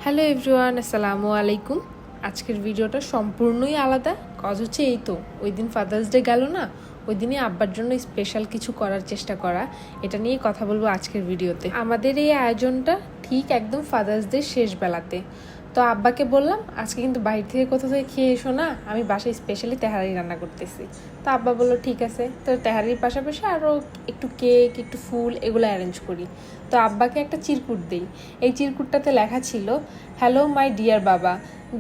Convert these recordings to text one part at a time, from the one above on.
Hello everyone, আসসালামু আলাইকুম। আজকের ভিডিওটা সম্পূর্ণই আলাদা। কজ হচ্ছে এই তো ওই দিন ফাদার্স ডে গেল না, ওই দিনই আব্বার জন্য স্পেশাল কিছু করার চেষ্টা করা, এটা নিয়ে কথা বলবো আজকের ভিডিওতে। আমাদের এই আয়োজনটা ঠিক একদম ফাদার্স ডে শেষ বেলাতে। তো আব্বাকে বললাম আজকে কিন্তু বাইরে থেকে কোথাও থেকে খেয়ে এসো না, আমি বাসায় স্পেশালি তেহারি রান্না করতেছি। তো আব্বা বললো ঠিক আছে। তো তেহারির পাশাপাশি আরও একটু কেক, একটু ফুল এগুলো অ্যারেঞ্জ করি। তো আব্বাকে একটা চিরকুট দিই। এই চিরকুটটাতে লেখা ছিল, hello my dear baba,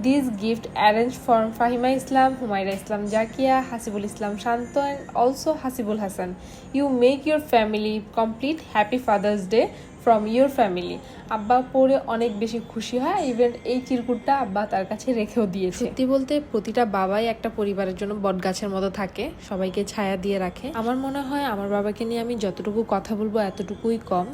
this gift arrange for Fahima Islam, Humayra Islam Zakia, Hasibul Islam Shanto and also Hasibul Hasan. You make your family complete, happy father's day from your family. আব্বা পড়ে অনেক বেশি খুশি হয়। ইভেন এই চিরকুটটা আব্বা তার কাছে রেখেও দিয়েছে। সত্যি বলতে প্রতিটা বাবাই একটা পরিবারের জন্য বটগাছের মতো থাকে, সবাইকে ছায়া দিয়ে রাখে। আমার মনে হয় আমার বাবাকে নিয়ে আমি যতটুকু কথা বলবো এতটুকুই কম।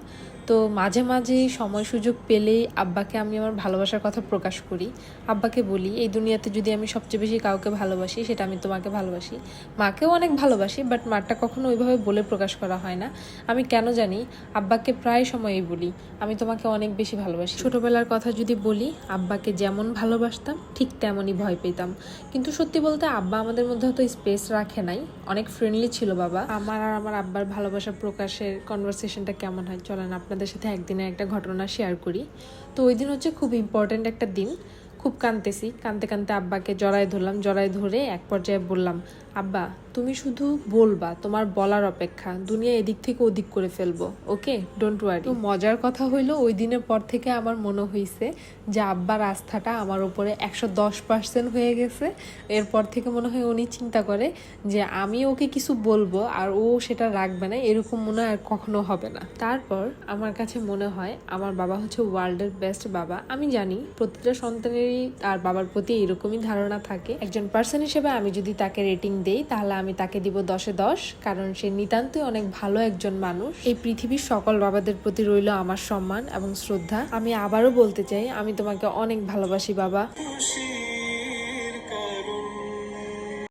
তো মাঝে মাঝে সময় সুযোগ পেলেই আব্বাকে আমি আমার ভালোবাসার কথা প্রকাশ করি। আব্বাকে বলি, এই দুনিয়াতে যদি আমি সবচেয়ে বেশি কাউকে ভালোবাসি সেটা আমি তোমাকে ভালোবাসি। মাকেও অনেক ভালোবাসি, বাট মারটা কখনো ওইভাবে বলে প্রকাশ করা হয় না। আমি কেন জানি আব্বাকে প্রায় সময়ই বলি, আমি তোমাকে অনেক বেশি ভালোবাসি। ছোটবেলার কথা যদি বলি, আব্বাকে যেমন ভালোবাসতাম ঠিক তেমনই ভয় পেতাম। কিন্তু সত্যি বলতে আব্বা আমাদের মধ্যে হয়তো স্পেস রাখে নাই, অনেক ফ্রেন্ডলি ছিল বাবা। আমার আর আমার আব্বার ভালোবাসা প্রকাশের কনভারসেশনটা কেমন হয় চলেন আপনাদের সাথে একদিনের একটা ঘটনা শেয়ার করি। তো ওই দিন হচ্ছে খুব ইম্পর্ট্যান্ট একটা দিন। খুব কাঁদতেছি, কাঁদতে কাঁদতে আব্বাকে জড়ায় ধরলাম। জড়ায় ধরে এক পর্যায়ে বললাম, আব্বা তুমি শুধু বলবা, তোমার বলার অপেক্ষা, দুনিয়া এদিক থেকে ওদিক করে ফেলবো, ওকে, ডোন্ট ওয়ারি। তো মজার কথা হইলো ওই দিনের পর থেকে আমার মনে হয়েছে যে আব্বার আস্থাটা আমার উপরে 110% হয়ে গেছে। এরপর থেকে মনে হয় উনি চিন্তা করে যে আমি ওকে কিছু বলবো আর ও সেটা রাখবে না, এরকম মনে হয় আর কখনো হবে না। তারপর আমার কাছে মনে হয় আমার বাবা হচ্ছে ওয়ার্ল্ডের বেস্ট বাবা। আমি জানি প্রতিটা সন্তানেরই তার বাবার প্রতি এরকমই ধারণা থাকে। একজন পার্সন হিসেবে আমি যদি তাকে রেটিং দেই তাহলে আমি তাকে দিব 10-এ 10, কারণ সে নিতান্তই অনেক ভালো একজন মানুষ। এই পৃথিবীর সকল বাবাদের প্রতি রইল আমার সম্মান এবং শ্রদ্ধা। আমি আবারও বলতে চাই, আমি তোমাকে অনেক ভালোবাসি বাবা।